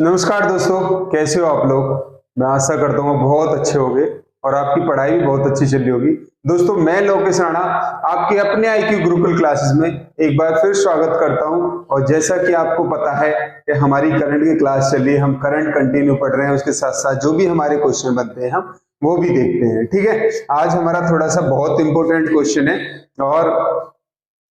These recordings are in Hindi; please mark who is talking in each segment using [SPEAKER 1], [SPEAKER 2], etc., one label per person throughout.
[SPEAKER 1] नमस्कार दोस्तों, कैसे हो आप लोग। मैं आशा करता हूँ बहुत अच्छे होंगे और आपकी पढ़ाई भी बहुत अच्छी चल रही होगी। दोस्तों, मैं लोकेश राणा आपके अपने IQ गुरुकुल क्लासेस में एक बार फिर स्वागत करता हूं। और जैसा कि आपको पता है कि हमारी करंट की क्लास चल रही है, हम करंट कंटिन्यू पढ़ रहे हैं, उसके साथ साथ जो भी हमारे क्वेश्चन बनते हैं हम वो भी देखते हैं। ठीक है, आज हमारा थोड़ा सा बहुत इंपॉर्टेंट क्वेश्चन है और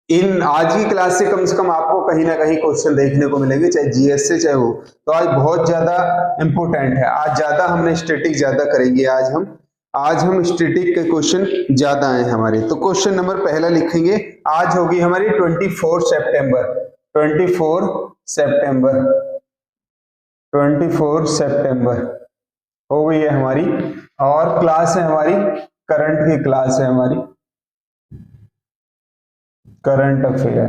[SPEAKER 1] इन आज की क्लास से कम आपको कहीं ना कहीं क्वेश्चन देखने को मिलेंगे, चाहे जीएस से चाहे वो। तो आज बहुत ज्यादा इंपॉर्टेंट है। आज ज्यादा हमने स्टैटिक ज्यादा करेंगे। आज हम स्टैटिक के क्वेश्चन ज्यादा हैं हमारे। तो क्वेश्चन नंबर पहला लिखेंगे। आज होगी हमारी 24 सितंबर 24 सितंबर हो गई है हमारी। और क्लास है हमारी करंट की क्लास है हमारी, करंट अफेयर।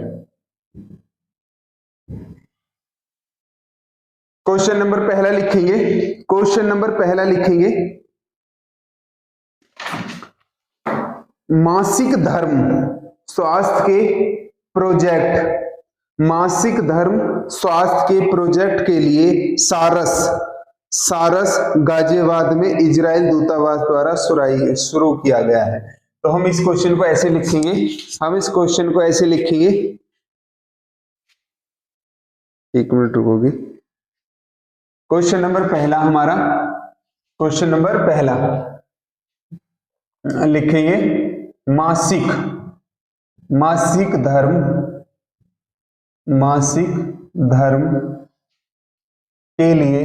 [SPEAKER 1] क्वेश्चन नंबर पहला लिखेंगे। मासिक धर्म स्वास्थ्य के प्रोजेक्ट के लिए सारस गाजियाबाद में इजराइल दूतावास द्वारा शुरू किया गया है। तो हम इस क्वेश्चन को ऐसे लिखेंगे। एक मिनट रुकोगे। क्वेश्चन नंबर पहला लिखेंगे। मासिक धर्म के लिए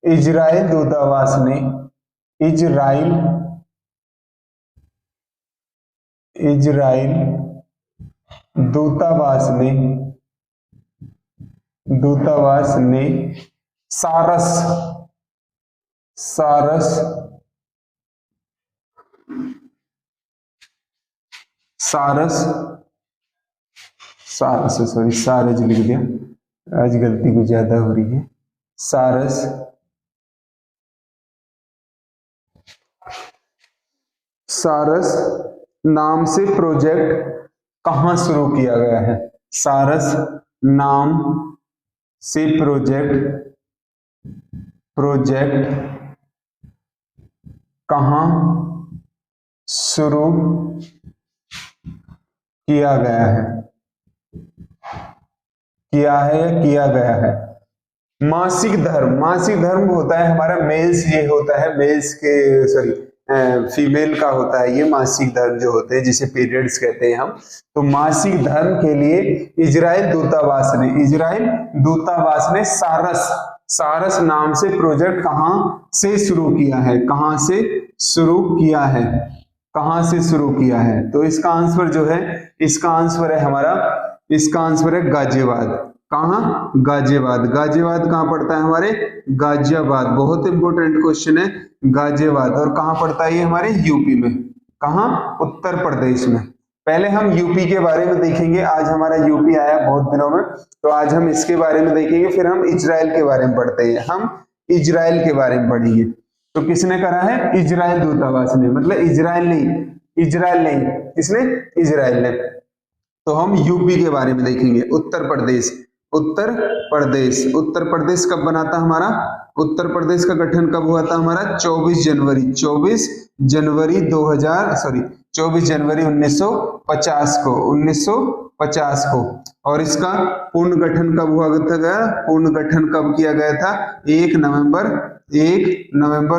[SPEAKER 1] इजराइल दूतावास ने सारस लिख दिया, आज गलती कुछ ज्यादा हो रही है। सारस नाम से प्रोजेक्ट कहां शुरू किया गया है? सारस नाम से प्रोजेक्ट कहां शुरू किया गया है? मासिक धर्म होता है हमारा मेल्स, ये होता है मेल्स के फीमेल का होता है ये मासिक धर्म जो होते हैं, जिसे पीरियड्स कहते हैं हम। तो मासिक धर्म के लिए इजराइल दूतावास ने सारस नाम से प्रोजेक्ट कहां से शुरू किया है? तो इसका आंसर जो है, इसका आंसर है गाजियाबाद। कहां? गाजियाबाद कहां पड़ता है हमारे? गाजियाबाद। बहुत इंपॉर्टेंट क्वेश्चन है गाजियाबाद। और कहां पड़ता है ये? हमारे यूपी में। कहां? उत्तर प्रदेश में। पहले हम यूपी के बारे में देखेंगे। आज हमारा यूपी आया बहुत दिनों में, तो आज हम इसके बारे में देखेंगे। फिर हम इजराइल के बारे में पढ़ते हैं। हम इजराइल के बारे में पढ़ेंगे। तो किसने करा है? इजराइल दूतावास ने, मतलब इजराइल नहीं, किसने? इजराइल ने। तो हम यूपी के बारे में देखेंगे। उत्तर प्रदेश कब बना था हमारा? उत्तर प्रदेश का गठन कब हुआ था हमारा? 24 जनवरी 1950 को। और इसका पूर्ण गठन कब हुआ था? पूर्ण गठन कब किया गया था? 1 नवंबर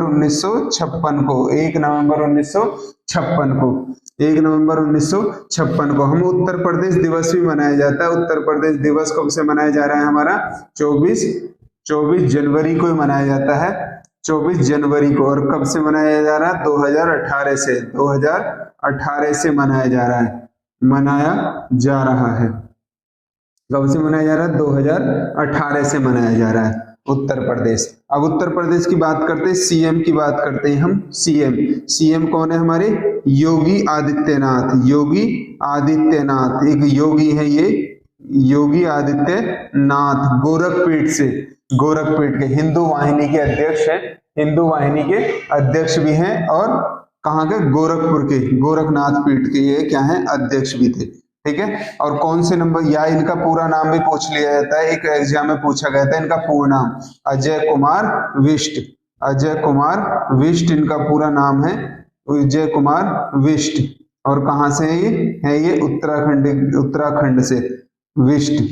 [SPEAKER 1] 1956 को। 1 नवंबर 1956 को। हम उत्तर प्रदेश दिवस भी मनाया जाता है। उत्तर प्रदेश दिवस कब से मनाया जा रहा है हमारा? 24 जनवरी को मनाया जाता है। 24 जनवरी को। और कब से मनाया जा रहा है? 2018 से मनाया जा रहा है। कब से मनाया जा रहा है? 2018 से मनाया जा रहा है उत्तर प्रदेश। अब उत्तर प्रदेश की बात करते हैं, सीएम की बात करते हैं हम। सीएम कौन है हमारे? योगी आदित्यनाथ। एक योगी है ये, योगी आदित्यनाथ। गोरखपीठ के हिंदू वाहिनी के अध्यक्ष भी हैं। और कहाँ के? गोरखपुर के, गोरखनाथ पीठ के ये क्या है? अध्यक्ष भी थे। ठीक है। और कौन से नंबर, या इनका पूरा नाम भी पूछ लिया जाता है, एक एग्जाम में पूछा गया था इनका पूर्ण नाम अजय कुमार विष्ट। अजय कुमार विष्ट इनका पूरा नाम है, अजय कुमार विष्ट। और कहाँ से है ये उत्तराखंड से विष्ट।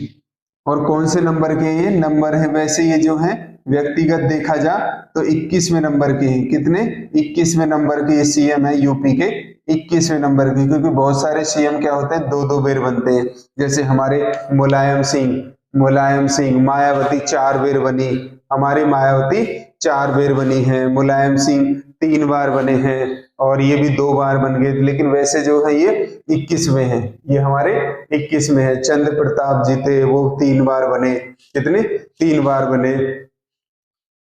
[SPEAKER 1] और कौन से नंबर के ये नंबर है, वैसे ये जो है व्यक्तिगत देखा जा तो 21वें नंबर के हैं। कितने? 21वें नंबर के ये सीएम है यूपी के, 21वें नंबर के। क्योंकि बहुत सारे सीएम क्या होते हैं, 2-2 बार बनते हैं। जैसे हमारे मुलायम सिंह, मायावती 4 बार बनी, हमारी मायावती 4 बार बनी है, मुलायम सिंह 3 बार बने हैं, और ये भी 2 बार बन गए। लेकिन वैसे जो है ये 21वें हैं, ये हमारे 21वें हैं। चंद्र प्रताप जी थे, वो 3 बार बने। कितने? 3 बार बने।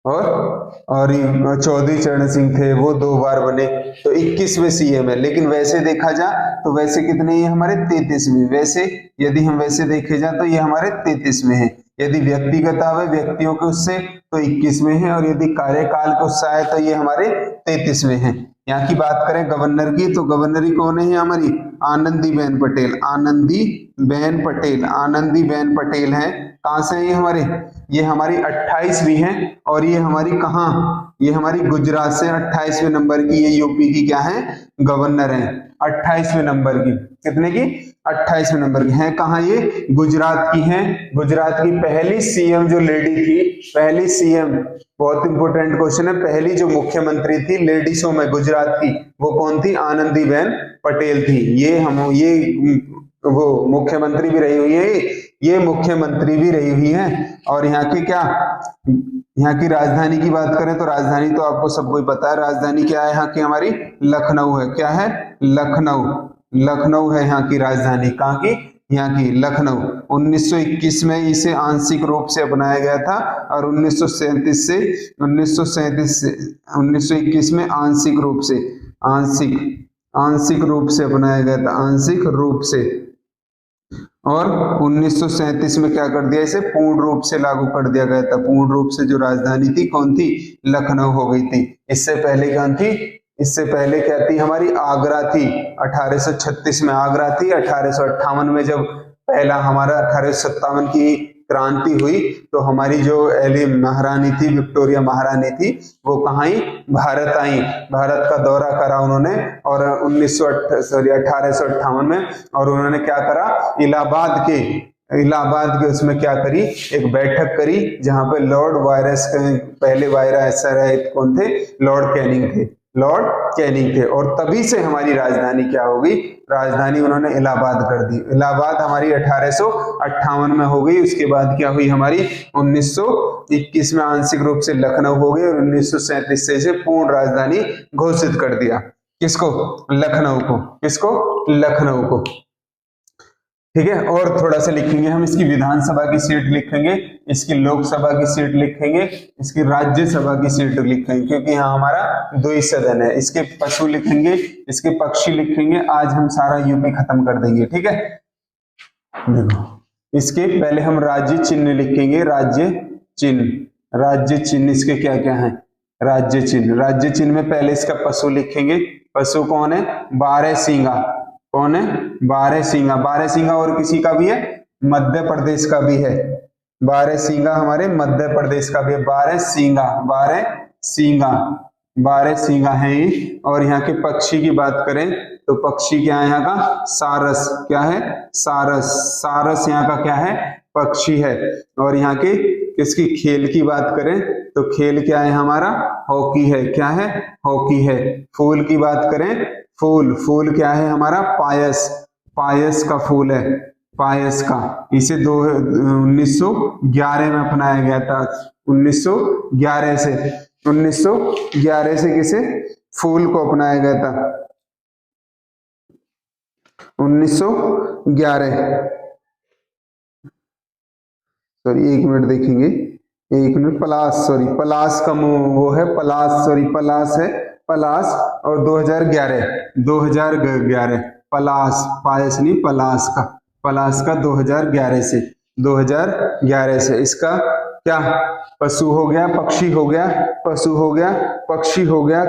[SPEAKER 1] और चौधरी चरण सिंह थे, वो 2 बार बने। तो 21वें सीएम है। लेकिन वैसे देखा जा तो वैसे कितने, ये हमारे 33वें। वैसे यदि हम वैसे देखे जा तो ये हमारे 33वें हैं। यदि व्यक्तिगत आवे व्यक्तियों के उससे तो 21वें हैं, और यदि कार्यकाल के उससे आए तो ये हमारे 33वें हैं। यहाँ की बात करें गवर्नर की, तो गवर्नर कौन है हमारी? आनंदीबेन पटेल। आनंदीबेन पटेल है। कहाँ से है ये हमारे? ये हमारी 28वीं है। और ये हमारी कहाँ? ये हमारी गुजरात से 28वें नंबर की, ये यूपी की क्या है? गवर्नर है। 28वें नंबर की। कितने की? 28वें नंबर की है। कहाँ ये? गुजरात की है। गुजरात की पहली सीएम जो लेडी थी, पहली सीएम, बहुत इंपोर्टेंट क्वेश्चन है, पहली जो मुख्यमंत्री थी लेडीजों में गुजरात की, वो कौन थी? आनंदीबेन पटेल थी। ये वो मुख्यमंत्री भी रही हुई है, ये मुख्यमंत्री भी रही हुई है। और यहाँ की क्या, यहाँ की राजधानी की बात करें तो राजधानी तो आपको सबको ही पता है, राजधानी क्या है यहाँ की? हमारी लखनऊ है। क्या है? लखनऊ है यहाँ की राजधानी। कहाँ की? यहाँ की लखनऊ। 1921 में इसे आंशिक रूप से अपनाया गया था, और 1921 में आंशिक रूप से अपनाया गया था, आंशिक रूप से। और 1937 में क्या कर दिया, इसे पूर्ण रूप से लागू कर दिया गया था। पूर्ण रूप से जो राजधानी थी कौन थी? लखनऊ हो गई थी। इससे पहले कौन थी? इससे पहले क्या थी हमारी? आगरा थी। 1836 में आगरा थी। 1858 में जब पहला हमारा 1857 की क्रांति हुई तो हमारी जो महारानी थी, विक्टोरिया महारानी थी, वो कहाँ आई? भारत आई। भारत का दौरा करा उन्होंने, और 1858 में, और उन्होंने क्या करा? इलाहाबाद के उसमें क्या करी? एक बैठक करी, जहां पे लॉर्ड वायरस के पहले वायसराय कौन थे? लॉर्ड कैनिंग थे। और तभी से हमारी राजधानी क्या होगी? राजधानी उन्होंने इलाहाबाद कर दी। इलाहाबाद हमारी 1858 में हो गई। उसके बाद क्या हुई हमारी? 1921 में आंशिक रूप से लखनऊ हो गई, और 1937 से इसे पूर्ण राजधानी घोषित कर दिया। किसको? लखनऊ को। किसको? लखनऊ को। ठीक है। और थोड़ा सा लिखेंगे हम, इसकी विधानसभा की सीट लिखेंगे, इसकी लोकसभा की सीट लिखेंगे, इसकी राज्यसभा की सीट लिखेंगे, क्योंकि यहाँ हमारा 2 ही सदन है। इसके पशु लिखेंगे, इसके पक्षी लिखेंगे। आज हम सारा यूपी खत्म कर देंगे। ठीक है। देखो, इसके पहले हम राज्य चिन्ह लिखेंगे। राज्य चिन्ह इसके क्या क्या है? राज्य चिन्ह में पहले इसका पशु लिखेंगे। पशु कौन है? बारहसिंगा। कौन है? बारहसिंगा और किसी का भी है? मध्य प्रदेश का भी है। बारहसिंगा हमारे मध्य प्रदेश का भी है। बारहसिंगा है ये। और यहाँ के पक्षी की बात करें तो पक्षी क्या है यहाँ का? सारस। क्या है? सारस यहाँ का क्या है? पक्षी है। और यहाँ के किसकी खेल की बात करें तो खेल क्या है हमारा? हॉकी है। क्या है? हॉकी है। फूल की बात करें, फूल क्या है हमारा? पायस का फूल है। पायस का। इसे 1911 में अपनाया गया था। 1911 से किसे? फूल को अपनाया गया था। 1911। सॉरी, 1 मिनट देखेंगे, 1 मिनट। पलास का वो है, पलास है। पलास। और 2011 पायस नहीं, पलास का 2011 से। इसका क्या? पशु हो गया, पक्षी हो गया,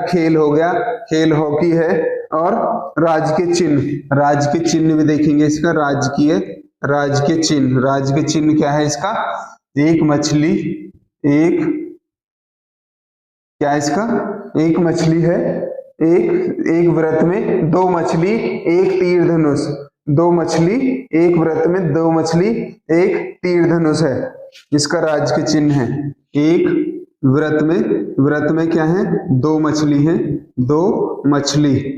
[SPEAKER 1] खेल हो गया, खेल हॉकी है। और राजकीय चिन्ह, राजकीय चिन्ह भी देखेंगे इसका, राजकीय चिन्ह क्या है इसका, एक मछली, एक क्या है इसका, एक मछली है, एक व्रत में दो मछली, एक तीर धनुष, दो मछली, एक व्रत में दो मछली, एक तीर धनुष है, इसका राजकीय चिन्ह है। एक व्रत में क्या है, दो मछली है, दो मछली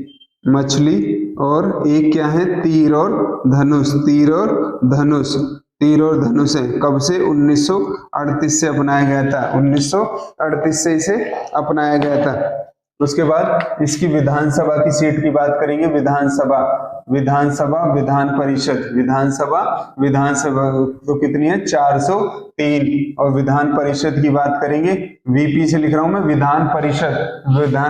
[SPEAKER 1] और एक क्या है, तीर और धनुष है। कब से, 1938 से अपनाया गया था, 1938 से इसे अपनाया गया था। उसके बाद इसकी विधानसभा की सीट की बात करेंगे, विधानसभा तो कितनी है, 403। और विधान परिषद की बात करेंगे, वीपी से लिख रहा हूं मैं, विधान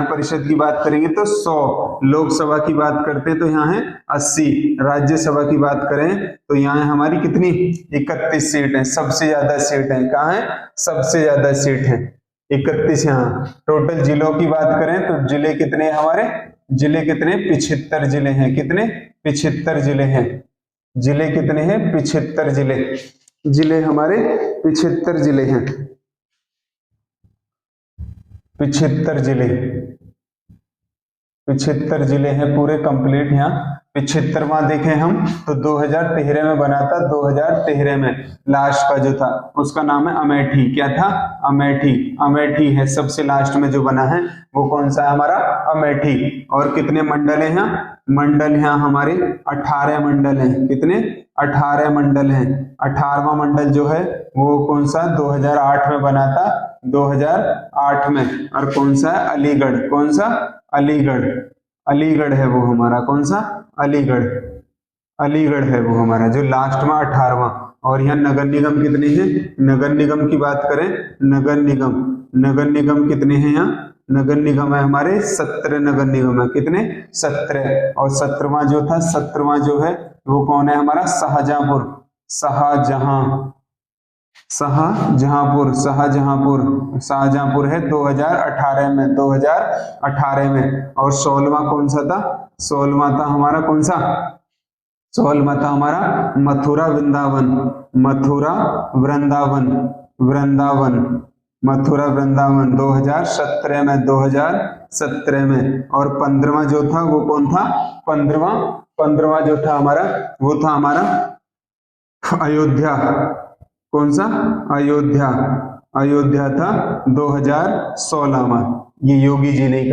[SPEAKER 1] परिषद की बात करेंगे तो 100, लोकसभा की बात करते हैं तो यहाँ है 80, राज्यसभा की बात करें तो यहाँ है हमारी कितनी, 31 सीट है, सबसे ज्यादा सीट है, कहाँ है, सबसे ज्यादा सीट है 31 यहाँ। टोटल जिलों की बात करें तो जिले कितने हमारे, 75 जिले हैं, कितने, 75 जिले हैं, जिले कितने हैं, 75 जिले हमारे 75 जिले हैं, 75 जिले हैं पूरे कंप्लीट। यहाँ 75वां देखें हम तो 2013 में बना था, 2013 में लास्ट का जो था उसका नाम है अमेठी, क्या था, अमेठी है सबसे लास्ट में जो बना है वो कौन सा है हमारा, अमेठी। और कितने मंडल है यहाँ, मंडल यहाँ हमारे 18 मंडल हैं, कितने, 18 मंडल हैं। 18वां मंडल जो है वो कौन सा, 2008 में बना था, 2008 में। और कौन सा है, अलीगढ़, कौन सा, अलीगढ़ है वो हमारा, कौन सा, अलीगढ़ है वो हमारा जो लास्ट में 18वां। और यहाँ नगर निगम कितने हैं, नगर निगम की बात करें, नगर निगम कितने हैं यहाँ, नगर निगम है हमारे 17 नगर निगम है, कितने, 17। और 17वां जो था, 17वां जो है वो कौन है हमारा, शाहजहांपुर है 2018 में। और 16वां कौन सा था, 16वां था हमारा कौन सा, 16वां था हमारा मथुरा वृंदावन 2017 में। और 15वां जो था वो कौन था, 15वां जो था हमारा वो था हमारा अयोध्या, कौन सा, अयोध्या था 2016वां। ये योगी जी नहीं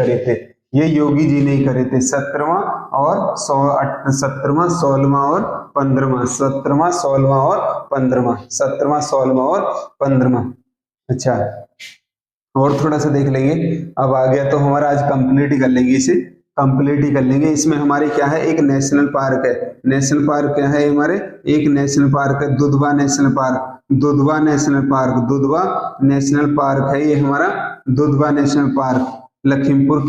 [SPEAKER 1] करे थे, 17वां और 17वां 16वां और 15वां, 17वां 16वां और 15वां। अच्छा, और थोड़ा सा देख लेंगे, अब आ गया तो हमारा आज कंप्लीट ही कर लेंगे इसे, इसमें हमारे क्या है, एक नेशनल पार्क है, नेशनल पार्क क्या है हमारे, एक नेशनल पार्क है दुधवा नेशनल पार्क है ये हमारा, Dudhwa national park Lakhimpur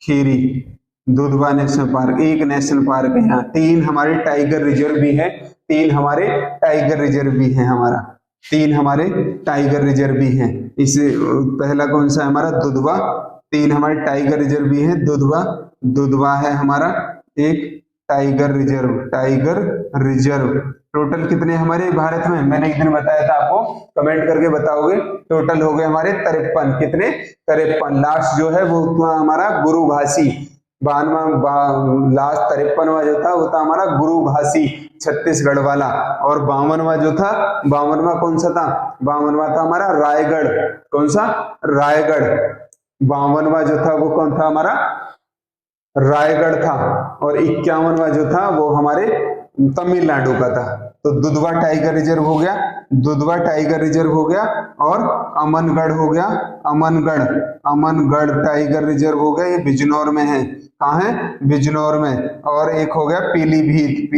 [SPEAKER 1] Kheri Dudhwa national park, एक नेशनल पार्क है यहाँ। 3 हमारे टाइगर रिजर्व भी है, 3 हमारे टाइगर रिजर्व भी है हमारा, 3 हमारे टाइगर रिजर्व भी हैं। इस पहला कौन सा है हमारा, दुधवा। 3 हमारे टाइगर रिजर्व भी हैं, दुधवा है हमारा एक टाइगर रिजर्व। टोटल कितने हमारे भारत में, मैंने एक दिन बताया था आपको, कमेंट करके बताओगे। टोटल हो गए हमारे 53, कितने, 53। लास्ट जो है वो हमारा गुरुभाषी, 52वां लास्ट 53वां जो था वो था हमारा गुरुभाषी छत्तीसगढ़ वाला। और 52वां जो था, 52वां कौन सा था, 52वां था हमारा रायगढ़, कौन सा, रायगढ़। 52वां जो था वो कौन था हमारा, रायगढ़ था। और 51वां जो था वो हमारे तमिलनाडु का था। तो दुधवा टाइगर रिजर्व हो गया, और अमनगढ़ हो गया, अमनगढ़ टाइगर रिजर्व हो गया, ये बिजनौर में है। कहाँ है, बिजनौर में। और एक हो गया पीलीभीत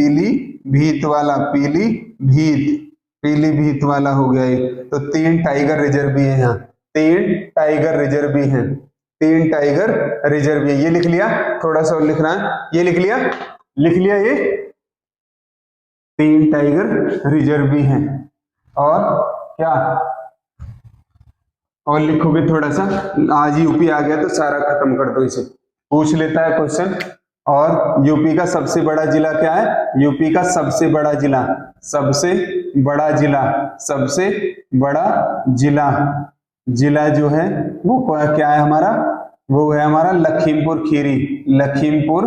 [SPEAKER 1] वाला हो गया एक। तो 3 टाइगर रिजर्व भी है यहाँ, 3 टाइगर रिजर्व भी हैं, 3 टाइगर रिजर्व भी है। ये लिख लिया, थोड़ा सा और लिखना है, ये लिख लिया ये 3 टाइगर रिजर्व भी हैं। और क्या, और लिखोगे थोड़ा सा, आज यूपी आ गया तो सारा खत्म कर दो इसे। पूछ लेता है क्वेश्चन। और यूपी का सबसे बड़ा जिला क्या है? यूपी का सबसे बड़ा जिला, सबसे बड़ा जिला, सबसे बड़ा जिला, जिला जो है वो क्या है हमारा? वो है हमारा लखीमपुर खीरी, लखीमपुर,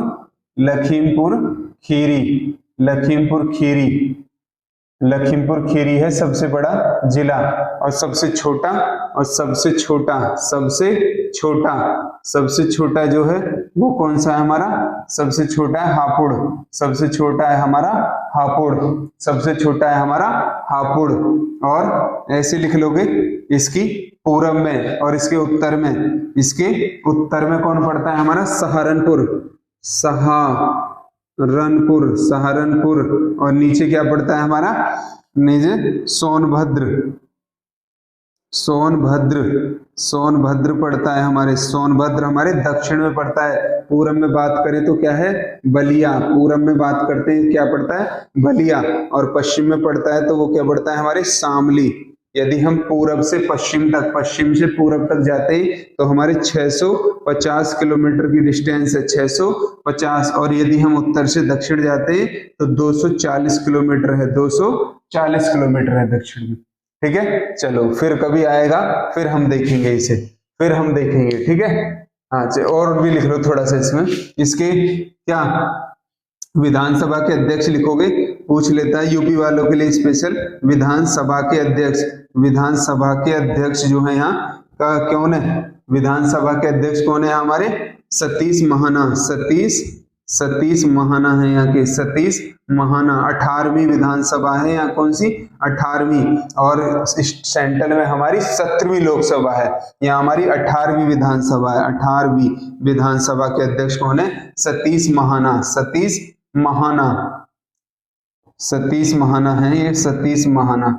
[SPEAKER 1] लखीमपुर खीरी, लखीमपुर खीरी, लखीमपुर खीरी है सबसे बड़ा जिला। और सबसे छोटा, और सबसे छोटा, सबसे छोटा, सबसे छोटा जो है वो कौन सा है हमारा? सबसे छोटा है हापुड़, सबसे छोटा है हमारा हापुड़, सबसे छोटा है हमारा हापुड़। और ऐसे लिख लोगे, इसकी पूरब में और इसके उत्तर में, इसके उत्तर में कौन पड़ता है हमारा? सहारनपुर, सहारनपुर, सहारनपुर। और नीचे क्या पड़ता है हमारा? नीचे सोनभद्र, सोनभद्र, सोनभद्र पड़ता है हमारे, सोनभद्र हमारे दक्षिण में पड़ता है। पूरब में बात करें तो क्या है? बलिया, पूरब में बात करते हैं क्या पड़ता है? बलिया। और पश्चिम में पड़ता है तो वो क्या पड़ता है हमारे? शामली। यदि हम पूरब से पश्चिम तक, पश्चिम से पूरब तक जाते हैं तो हमारे 650 किलोमीटर की डिस्टेंस है, 650। और यदि हम उत्तर से दक्षिण जाते हैं तो 240 किलोमीटर है, 240 किलोमीटर है दक्षिण में। ठीक है, चलो फिर कभी आएगा फिर हम देखेंगे इसे, फिर हम देखेंगे। ठीक है, हाँ और भी लिख लो थोड़ा सा इसमें। इसके क्या विधानसभा के अध्यक्ष लिखोगे? पूछ लेता है यूपी वालों के लिए स्पेशल। विधानसभा के अध्यक्ष, विधानसभा के अध्यक्ष जो है यहाँ का कौन है? विधानसभा के अध्यक्ष कौन है हमारे? सतीश महाना, सतीश, सतीश महाना है यहाँ के, सतीश महाना। 18वीं विधानसभा है यहाँ, कौन सी? 18वीं। और सेंट्रल में हमारी 17वीं लोकसभा है, यहाँ हमारी 18वीं विधानसभा है। 18वीं विधानसभा के अध्यक्ष कौन है? सतीश महाना, सतीश महाना, सतीश महाना है ये, सतीश महाना,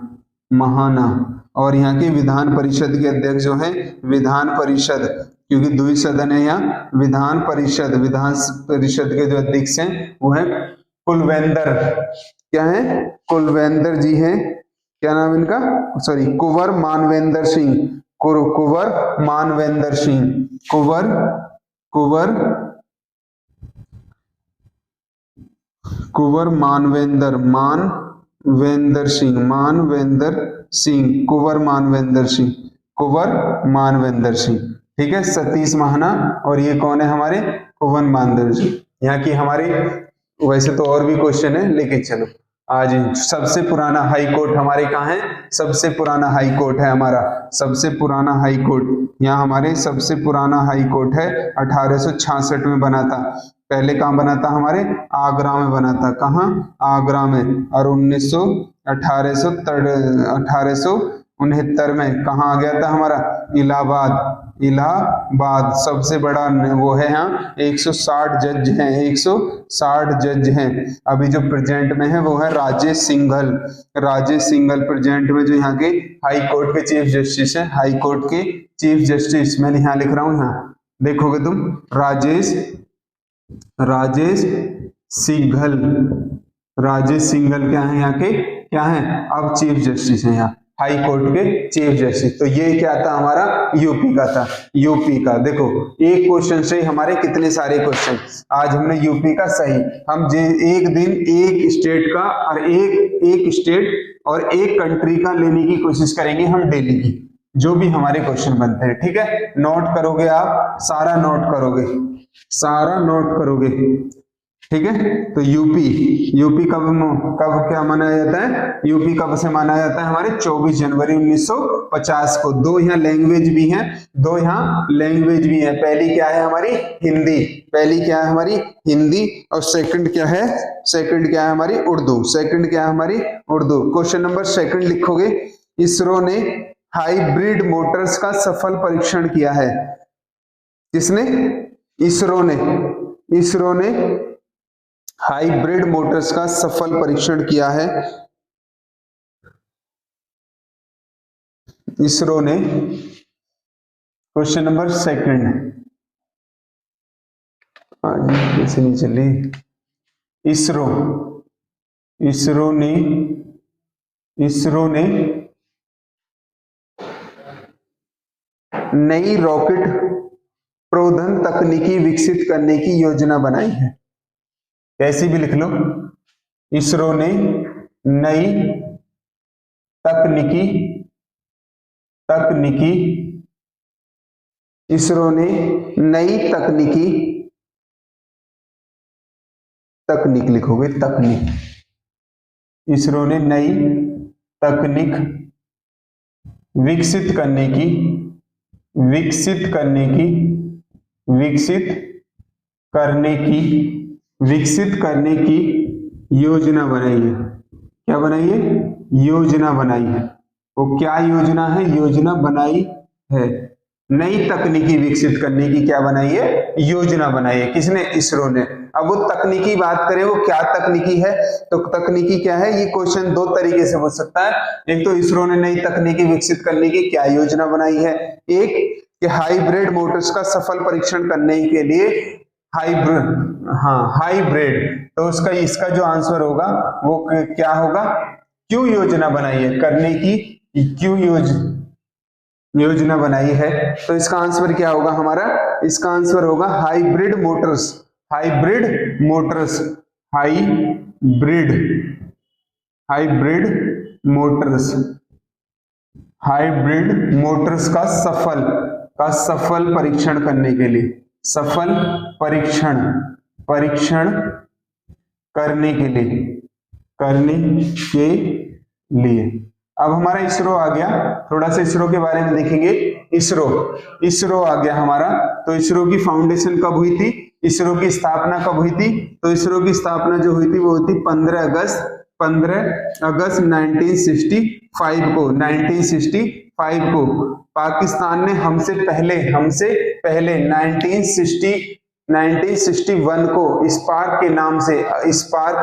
[SPEAKER 1] महाना। और यहाँ के विधान परिषद के अध्यक्ष जो है, विधान परिषद, क्योंकि द्वि सदन है यहाँ, विधान परिषद, विधान परिषद के जो अध्यक्ष हैं वो है कुलवेंद्र, क्या है? कुलवेंद्र जी हैं। क्या नाम इनका? सॉरी, कुंवर मानवेंद्र सिंह, कुंवर मानवेंद्र सिंह, कुंवर, कुंवर, कुंवर मानवेंद्र, मानवेंद्र सिंह, मानवेंद्र सिंह, कुंवर मानवेंद्र सिंह, कुंवर मानवेंद्र सिंह। ठीक है, सतीश महाना। और ये कौन है हमारे? कुंवर मानवेंद्र सिंह। यहाँ की हमारी वैसे तो और भी क्वेश्चन है, लेकिन चलो आज सबसे पुराना हाई कोर्ट हमारे कहाँ है? सबसे पुराना हाई कोर्ट है हमारा, सबसे पुराना हाई कोर्ट यहाँ हमारे, सबसे पुराना हाई कोर्ट है 1866 में बना था। पहले कहाँ बना था हमारे? आगरा में बना था। कहाँ? आगरा में। और 1869 में कहाँ आ गया था हमारा? इलाहाबाद, इलाहाबाद। सबसे बड़ा वो है यहाँ, 160 जज हैं, 160 जज हैं। अभी जो प्रेजेंट में है वो है राजेश सिंघल, राजेश सिंघल प्रेजेंट में जो यहाँ के हाई कोर्ट के चीफ जस्टिस है, हाई कोर्ट के चीफ जस्टिस। मैंने यहाँ लिख रहा हूँ, यहाँ देखोगे तुम, राजेश, राजेश सिंघल, राजेश सिंघल क्या है यहाँ के? क्या है? अब चीफ जस्टिस है यहाँ, हाई कोर्ट के चीफ जस्टिस। तो ये क्या था हमारा? यूपी का था, यूपी का। देखो एक क्वेश्चन से हमारे कितने सारे क्वेश्चन। आज हमने यूपी का सही, हम एक दिन एक स्टेट का और एक स्टेट और एक कंट्री का लेने की कोशिश करेंगे हम डेली की, जो भी हमारे क्वेश्चन बनते हैं। ठीक है, नोट करोगे आप, सारा नोट करोगे, सारा नोट करोगे। ठीक है, तो यूपी कब क्या मनाया जाता है? यूपी कब से मनाया जाता है हमारे? 24 जनवरी 1950 को। दो यहाँ लैंग्वेज भी हैं, दो यहाँ लैंग्वेज भी है। पहली क्या है हमारी? हिंदी, पहली क्या है हमारी? हिंदी। और सेकंड क्या है? सेकंड क्या है हमारी? उर्दू। सेकंड क्या है हमारी? उर्दू। क्वेश्चन नंबर सेकंड लिखोगे, इसरो ने हाइब्रिड मोटर्स का सफल परीक्षण किया है। किसने? इसरो ने, इसरो ने हाइब्रिड मोटर्स का सफल परीक्षण किया है। इसरो ने, क्वेश्चन नंबर सेकंड, कैसे नहीं चली? इसरो, इसरो ने, इसरो ने नई रॉकेट प्रोधन तकनीकी विकसित करने की योजना बनाई है। कैसी भी लिख लो, इसरो ने नई तकनीकी इसरो ने नई तकनीक लिखोगे, तकनीक, इसरो ने नई तकनीक विकसित करने की योजना बनाई है। क्या बनाई है? योजना बनाई है। वो क्या योजना है? योजना बनाई है। नई तकनीकी विकसित करने की क्या बनाई है? योजना बनाई है। किसने? इसरो ने। अब वो तकनीकी बात करें, वो क्या तकनीकी है, तो तकनीकी क्या है, ये क्वेश्चन दो तरीके से पूछ सकता है। एक तो इसरो ने नई तकनीकी विकसित करने की क्या योजना बनाई है, एक कि हाइब्रिड मोटर्स का सफल परीक्षण करने के लिए हाइब्रिड, तो उसका इसका जो आंसर होगा वो क्या होगा? क्यों योजना बनाई है, करने की क्यों योजना बनाई है। तो इसका आंसर क्या होगा हमारा? इसका आंसर होगा हाइब्रिड मोटर्स का सफल परीक्षण करने के लिए, सफल परीक्षण करने के लिए। अब हमारा इसरो आ गया, थोड़ा सा इसरो के बारे में देखेंगे। इसरो आ गया हमारा। तो इसरो की फाउंडेशन कब हुई थी, इसरो की स्थापना कब हुई थी? तो इसरो की स्थापना जो हुई थी वो हुई थी 15 अगस्त 1965 को। पाकिस्तान ने हमसे पहले 1961 को स्पार्क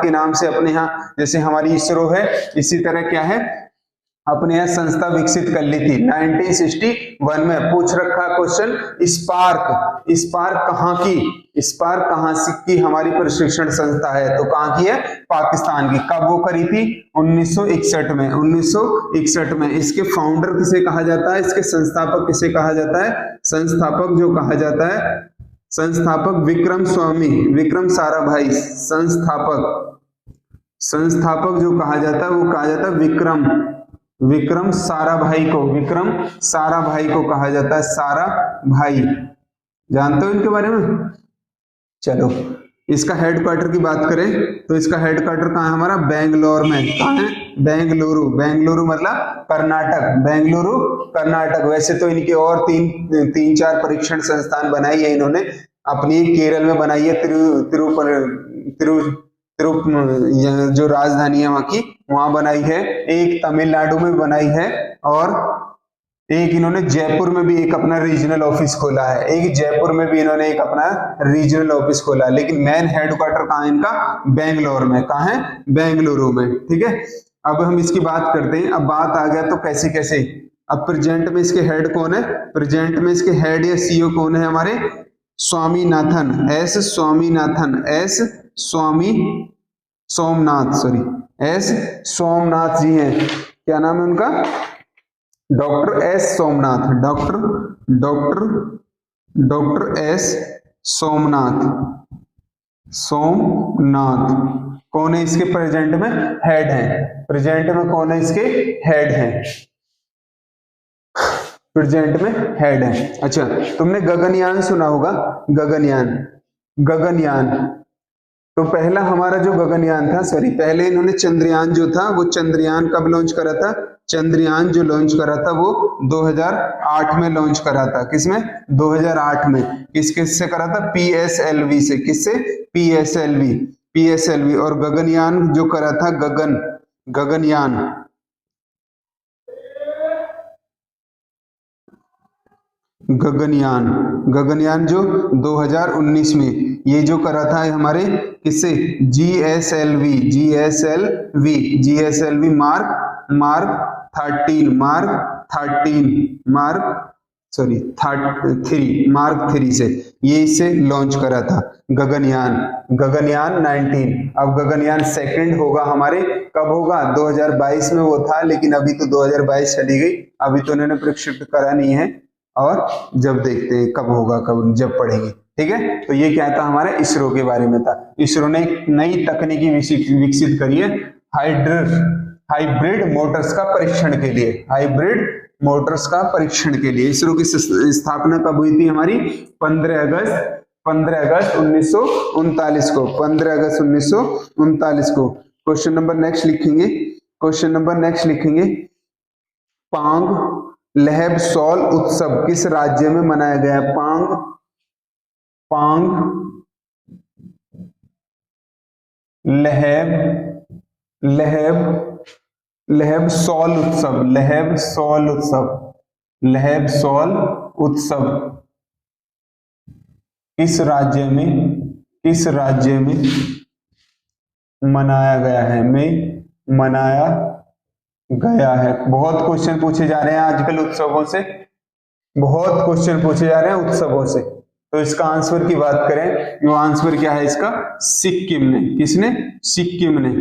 [SPEAKER 1] के नाम से अपने यहाँ, जैसे हमारी इसरो है इसी तरह क्या है, अपने यहाँ संस्था विकसित कर ली थी 1961 में। पूछ रखा क्वेश्चन, स्पार्क कहाँ की हमारी प्रशिक्षण संस्था है, तो कहाँ की है? पाकिस्तान की। कब वो करी थी? 1961 में। इसके फाउंडर किसे कहा जाता है, इसके संस्थापक किसे कहा जाता है? संस्थापक जो कहा जाता है, संस्थापक विक्रम साराभाई। संस्थापक जो कहा जाता है वो कहा जाता है विक्रम साराभाई को कहा जाता है साराभाई। जानते हो इनके बारे में? चलो, इसका हेडक्वार्टर की बात करें तो इसका हेडक्वार्टर कहाँ है हमारा? बेंगलोर में। कहाँ है? बेंगलुरु मतलब कर्नाटक। वैसे तो इनके और तीन चार परीक्षण संस्थान बनाई है इन्होंने। अपनी एक केरल में बनाई है, जो राजधानी है वहां की, वहां बनाई है। एक तमिलनाडु में बनाई है, और एक इन्होंने जयपुर में भी एक अपना रीजनल ऑफिस खोला है। लेकिन मेन हेडक्वार्टर कहाँ है इनका? बेंगलोर में। कहाँ है? बेंगलुरु में। ठीक है, अब हम इसकी बात करते हैं। अब बात आ गया तो कैसे अब प्रेजेंट में इसके हेड कौन है? प्रेजेंट में इसके हेड या सीईओ कौन है हमारे? एस सोमनाथ जी हैं। क्या नाम है उनका? डॉक्टर एस सोमनाथ कौन है इसके प्रेजेंट में? हेड हैं। प्रेजेंट में कौन है इसके? हेड हैं। प्रेजेंट में हेड है। अच्छा, तुमने गगनयान सुना होगा। गगनयान तो पहला हमारा जो गगनयान था, पहले इन्होंने चंद्रयान जो था वो चंद्रयान कब लॉन्च करा था? चंद्रयान जो लॉन्च करा था वो 2008 में लॉन्च करा था। किसमें? 2008 में। किससे करा था? PSLV से। किससे? PSLV। और गगनयान जो करा था, गगनयान जो 2019 में ये जो करा था हमारे, किससे? GSLV मार्क 3 से ये इसे लॉन्च करा था गगनयान 19। अब गगनयान सेकंड होगा हमारे, कब होगा? 2022 में वो था, लेकिन अभी तो 2022 चली गई, अभी तो उन्होंने प्रक्षेपित करा नहीं है। और जब देखते हैं कब होगा, कब जब पढ़ेंगे। ठीक है, तो ये क्या था हमारे इसरो के बारे में था। इसरो ने एक नई तकनीकी विकसित करी है हाइब्रिड मोटर्स का परीक्षण के लिए, हाइब्रिड मोटर्स का परीक्षण के लिए। इसरो की स्थापना कब हुई थी हमारी? 15 अगस्त 1939 को, 15 अगस्त 1939 को। क्वेश्चन नंबर नेक्स्ट लिखेंगे, क्वेश्चन नंबर नेक्स्ट लिखेंगे, पांग लहब सौल उत्सव किस राज्य में मनाया गया? पांग लहब सौल उत्सव, लहब सौल उत्सव किस राज्य में मनाया गया है? मनाया गया है। बहुत क्वेश्चन पूछे जा रहे हैं आजकल उत्सवों से, बहुत क्वेश्चन पूछे जा रहे हैं उत्सवों से। तो इसका आंसर की बात करें, वो आंसर क्या है इसका? सिक्किम ने। किसने? सिक्किम ने।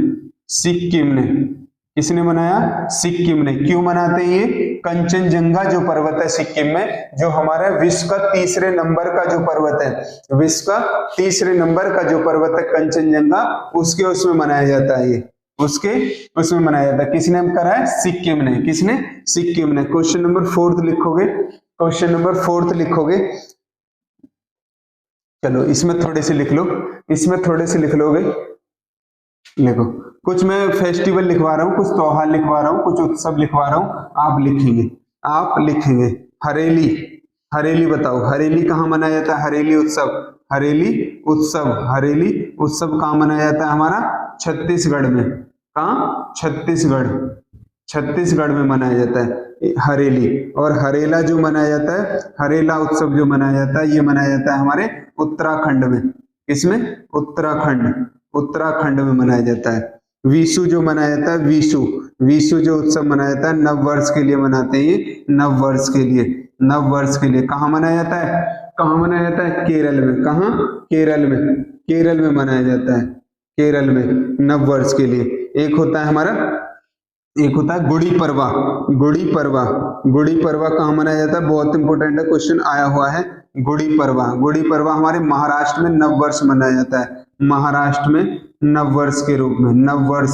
[SPEAKER 1] किसने मनाया? सिक्किम ने। क्यों मनाते हैं ये? कंचनजंगा जो पर्वत है सिक्किम में, जो हमारा विश्व का तीसरे नंबर का जो पर्वत है, विश्व का तीसरे नंबर का जो पर्वत है कंचनजंगा, उसमें मनाया जाता है ये, उसमें मनाया जाता है। किसने करा है? सिक्किम ने। किसने? सिक्किम ने। क्वेश्चन नंबर 4 लिखोगे, क्वेश्चन नंबर 4 लिखोगे। चलो इसमें थोड़े से लिख लो, इसमें थोड़े से लिख लोगे। देखो कुछ मैं फेस्टिवल लिखवा रहा हूँ, कुछ त्योहार लिखवा रहा हूँ, कुछ उत्सव लिखवा रहा हूँ, आप लिखेंगे। हरेली बताओ, हरेली कहाँ मनाया जाता है? हरेली उत्सव कहाँ मनाया जाता है हमारा? छत्तीसगढ़ में। कहाँ? छत्तीसगढ़ में मनाया जाता है हरेली। और हरेला जो मनाया जाता है, हरेला उत्सव जो मनाया जाता है, ये मनाया जाता है हमारे उत्तराखंड में। इसमें उत्तराखंड में मनाया जाता है। विशु जो मनाया जाता है, विशु जो उत्सव मनाया जाता है, नव वर्ष के लिए मनाते हैं ये, नव वर्ष के लिए। कहाँ मनाया जाता है? केरल में। कहाँ? केरल में मनाया जाता है, केरल में नव वर्ष के लिए। एक होता है गुड़ी पड़वा कहाँ मनाया जाता है? बहुत इंपॉर्टेंट है, क्वेश्चन आया हुआ है। गुड़ी पड़वा हमारे महाराष्ट्र में नव वर्ष मनाया जाता है, महाराष्ट्र में नव वर्ष के रूप में। नव वर्ष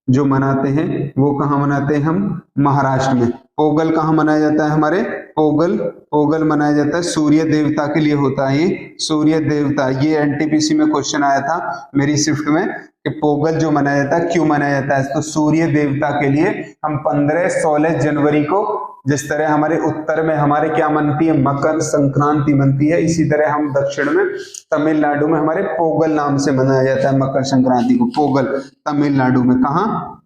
[SPEAKER 1] जो मनाते हैं वो कहाँ मनाते हैं हम? महाराष्ट्र में। पोगल कहाँ मनाया जाता है हमारे? पोगल मनाया जाता है सूर्य देवता के लिए होता है ये, सूर्य देवता। ये एनटीपीसी में क्वेश्चन आया था मेरी शिफ्ट में कि पोगल जो मनाया जाता है क्यों मनाया जाता है? तो सूर्य देवता के लिए हम 15-16 जनवरी को, जिस तरह हमारे उत्तर में हमारे क्या मनती है? मकर संक्रांति मनती है, इसी तरह हम दक्षिण में तमिलनाडु में हमारे पोगल नाम से मनाया जाता है मकर संक्रांति को। पोगल तमिलनाडु में। कहाँ?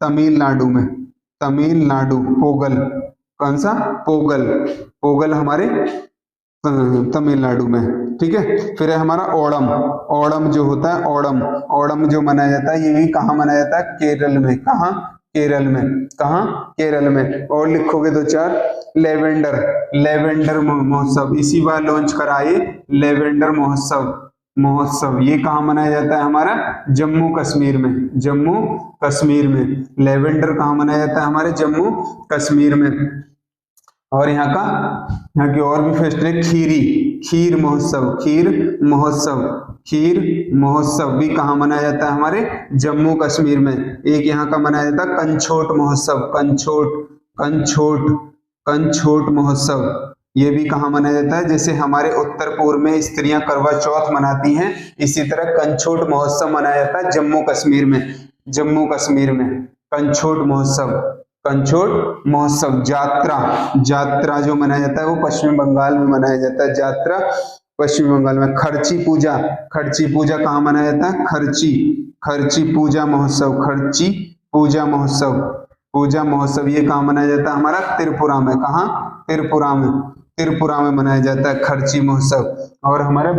[SPEAKER 1] तमिलनाडु पोगल। कौन सा? पोगल हमारे तमिलनाडु में। ठीक है, फिर है हमारा ओणम जो होता है, ओणम जो मनाया जाता है, ये भी कहाँ मनाया जाता है? केरल में। कहाँ? केरल में। और लिखोगे 2-4, लेवेंडर महोत्सव, इसी बार लॉन्च कराए लेवेंडर महोत्सव। ये कहाँ मनाया जाता है हमारा? जम्मू कश्मीर में। लेवेंडर कहाँ मनाया जाता है? हमारे जम्मू कश्मीर में। और यहाँ की और भी फेस्टिवल, खीर महोत्सव भी कहाँ मनाया जाता है? हमारे जम्मू कश्मीर में। एक यहाँ का मनाया जाता है कंछोट महोत्सव, ये भी कहाँ मनाया जाता है? जैसे हमारे उत्तर पूर्व में स्त्रियां करवा चौथ मनाती हैं, इसी तरह कंछोट महोत्सव मनाया जाता है जम्मू कश्मीर में। कंछोट महोत्सव। जात्रा जो मनाया जाता है वो पश्चिम बंगाल में मनाया जाता है, जात्रा पश्चिम बंगाल में। खर्ची पूजा कहाँ मनाया जाता है? खर्ची पूजा महोत्सव ये कहाँ मनाया जाता है हमारा? त्रिपुरा में। कहाँ? त्रिपुरा में मनाया जाता है खर्ची महोत्सव। और हमारे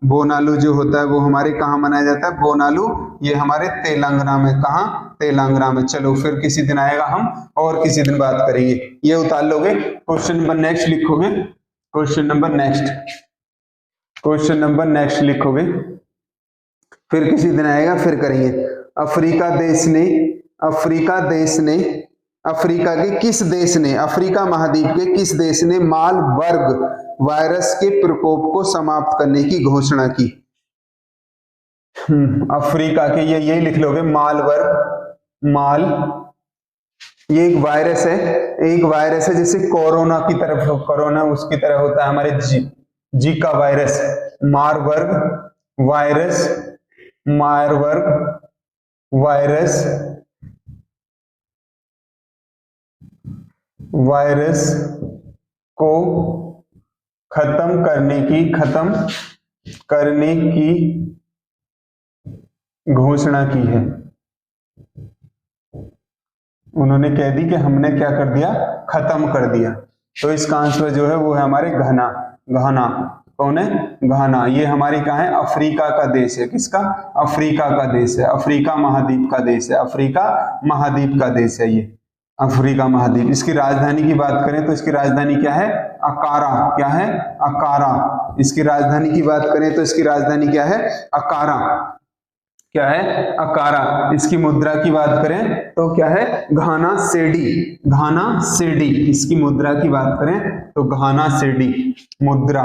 [SPEAKER 1] बोनालू जो होता है वो हमारे कहाँ मनाया जाता है? बोनालू ये हमारे तेलंगाना में। कहाँ? तेलंगाना में। चलो फिर किसी दिन आएगा, हम और किसी दिन बात करेंगे। ये उतार लोगे। क्वेश्चन नंबर नेक्स्ट लिखोगे, क्वेश्चन नंबर नेक्स्ट लिखोगे, फिर किसी दिन आएगा, फिर करेंगे। अफ्रीका देश अफ्रीका के किस देश ने, अफ्रीका महाद्वीप के किस देश ने मार्बर्ग वायरस के प्रकोप को समाप्त करने की घोषणा की? अफ्रीका के, ये यही लिख लोगे, ये एक वायरस है, एक वायरस है जैसे कोरोना की तरफ, कोरोना उसकी तरह होता है हमारे जीका वायरस, मार्बर्ग वायरस को खत्म करने की घोषणा की है। उन्होंने कह दी कि हमने क्या कर दिया, खत्म कर दिया। तो इसका आंसर जो है वो है हमारे घाना। कौन है? घाना। ये हमारी कहाँ है? अफ्रीका का देश है। किसका? अफ्रीका का देश है, अफ्रीका महाद्वीप का देश है, अफ्रीका महाद्वीप का देश है ये अफ्रीका महाद्वीप। इसकी राजधानी की बात करें तो इसकी राजधानी क्या है? अकारा। क्या है? अकारा। इसकी राजधानी की बात करें तो इसकी राजधानी क्या है? अकारा। क्या है? अकारा। इसकी मुद्रा की बात करें तो क्या है? घाना सेडी। इसकी मुद्रा की बात करें तो घाना सेडी मुद्रा।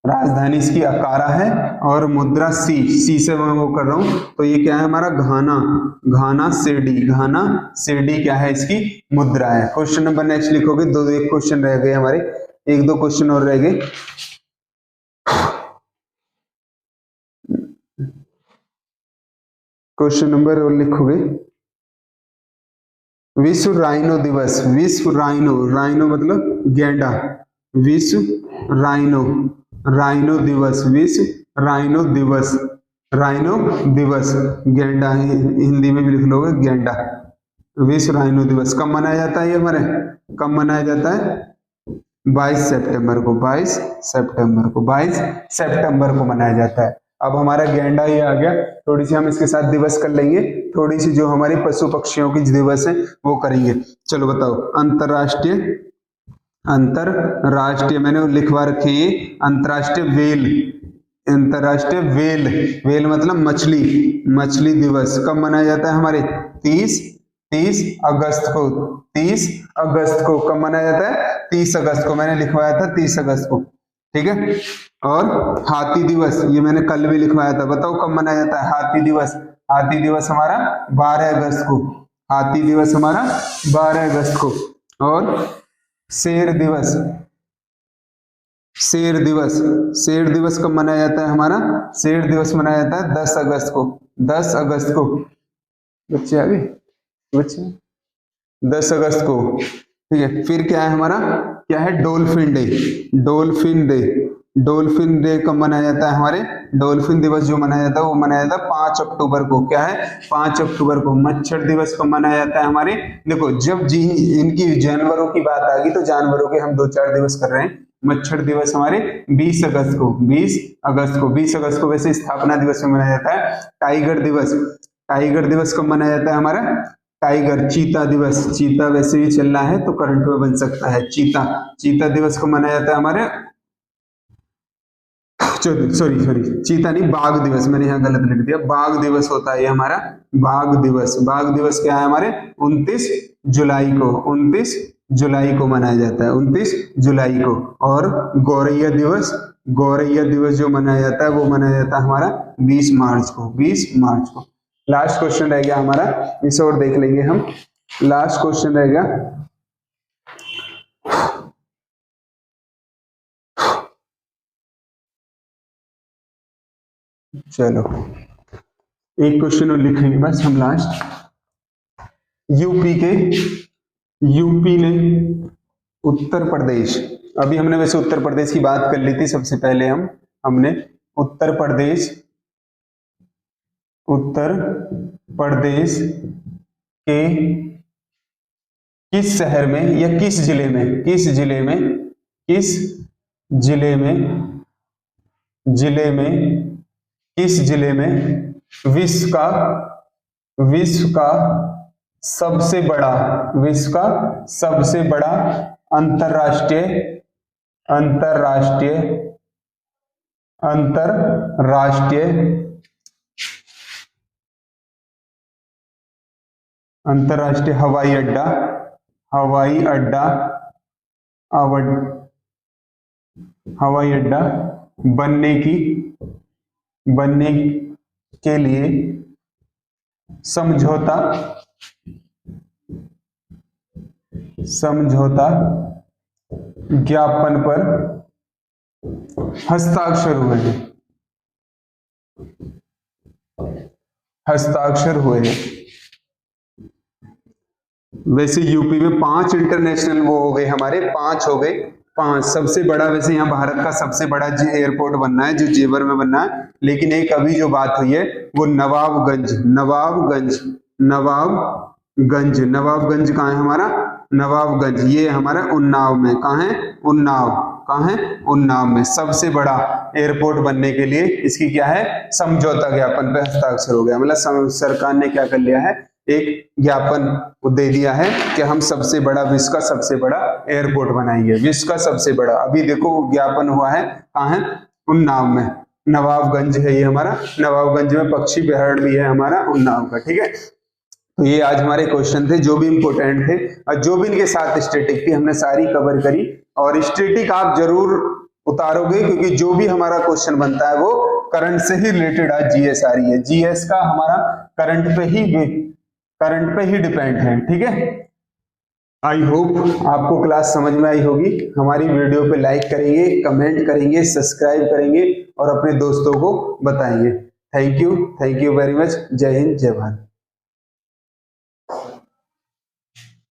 [SPEAKER 1] राजधानी इसकी अकारा है और मुद्रा सी से मैं वो कर रहा हूं, तो ये क्या है हमारा? घाना सेडी क्या है? इसकी मुद्रा है। क्वेश्चन नंबर नेक्स्ट लिखोगे, एक क्वेश्चन रह गए हमारे, 1-2 क्वेश्चन और रह गए। क्वेश्चन नंबर और लिखोगे, विश्व राइनो दिवस, राइनो मतलब गेंडा, विश्व राइनो दिवस, गेंडा हिंदी में भी लिख लोगे गेंडा। विश्व राइनो दिवस कब मनाया जाता है? ये हमारे कब मनाया जाता है? 22 सितंबर को 22 सितंबर को मनाया जाता है। अब हमारा गेंडा ये आ गया, थोड़ी सी हम इसके साथ दिवस कर लेंगे, थोड़ी सी जो हमारे पशु पक्षियों की दिवस है वो करेंगे। चलो बताओ, अंतरराष्ट्रीय मैंने लिखवा रखे हैं, अंतरराष्ट्रीय वेल मतलब मछली दिवस कब मनाया जाता है हमारे? 30 अगस्त को कब मनाया जाता है? 30 अगस्त को मैंने लिखवाया था, 30 अगस्त को। ठीक है। और हाथी दिवस, ये मैंने कल भी लिखवाया था, बताओ कब मनाया जाता है हाथी दिवस हमारा 12 अगस्त को। हाथी दिवस हमारा 12 अगस्त को। और शेर दिवस कब मनाया जाता है हमारा? शेर दिवस मनाया जाता है 10 अगस्त को। बच्चे आ गए? 10 अगस्त को। ठीक है। फिर क्या है हमारा? क्या है? डॉल्फिन डे कब मनाया जाता है हमारे? डॉल्फिन दिवस जो मनाया जाता है वो मनाया जाता है 5 अक्टूबर को। क्या है? 5 अक्टूबर को। मच्छर दिवस कब मनाया जाता है हमारे? देखो, जब इनकी जानवरों की बात आ गई तो जानवरों के हम 2-4 दिवस कर रहे हैं। मच्छर दिवस हमारे 20 अगस्त को वैसे स्थापना दिवस में मनाया जाता है। टाइगर दिवस कब मनाया जाता है हमारा? चीता वैसे भी चल रहा है तो करंट में बन सकता है। चीता दिवस को मनाया जाता है हमारे, सॉरी चीता नहीं, बाघ दिवस, मैंने यहाँ गलत लिख दिया। बाघ दिवस होता है ये हमारा, बाघ दिवस क्या है हमारे? 29 जुलाई को मनाया जाता है, 29 जुलाई को। और गौरैया दिवस जो मनाया जाता है वो मनाया जाता है हमारा 20 मार्च को। लास्ट क्वेश्चन रह गया हमारा, इसे और देख लेंगे हम। लास्ट क्वेश्चन रह गया, चलो एक क्वेश्चन और लिखेंगे बस हम लास्ट। यूपी ने उत्तर प्रदेश, अभी हमने वैसे उत्तर प्रदेश की बात कर ली थी सबसे पहले, हमने उत्तर प्रदेश के किस शहर में या किस जिले में विश्व का सबसे बड़ा अंतरराष्ट्रीय अंतरराष्ट्रीय हवाई अड्डा, हवाई अड्डा, हवाई अड्डा बनने के लिए समझौता ज्ञापन पर हस्ताक्षर हुए हैं। वैसे यूपी में 5 इंटरनेशनल वो हो गए, हमारे 5 हो गए, 5 सबसे बड़ा वैसे यहाँ भारत का सबसे बड़ा एयरपोर्ट बनना है जो जेवर में बनना है, लेकिन एक अभी जो बात हुई है वो नवाबगंज कहाँ है हमारा? नवाबगंज, ये हमारा उन्नाव में, कहाँ है? उन्नाव में सबसे बड़ा एयरपोर्ट बनने के लिए इसकी क्या है? समझौता ज्ञापन पे हस्ताक्षर हो गया। मतलब सरकार ने क्या कर लिया है? एक ज्ञापन दे दिया है कि हम सबसे बड़ा, विश्व का सबसे बड़ा एयरपोर्ट बनाएंगे, विश्व का सबसे बड़ा। अभी देखो ज्ञापन हुआ है, कहाँ है? उन्नाव में, नवाबगंज है ये हमारा, नवाबगंज में पक्षी विहरण भी है हमारा उन्नाव का। ठीक है, तो ये आज हमारे क्वेश्चन थे जो भी इंपोर्टेंट थे और जो भी इनके साथ स्टैटिक थी हमने सारी कवर करी। और स्टैटिक आप जरूर उतारोगे क्योंकि जो भी हमारा क्वेश्चन बनता है वो करंट से ही रिलेटेड है। जीएस आ रही है, जीएस का हमारा करंट पे ही डिपेंड है। ठीक है, आई होप आपको क्लास समझ में आई होगी। हमारी वीडियो पे लाइक करेंगे, कमेंट करेंगे, सब्सक्राइब करेंगे और अपने दोस्तों को बताएंगे। Thank you very much. जय हिंद, जय भारत।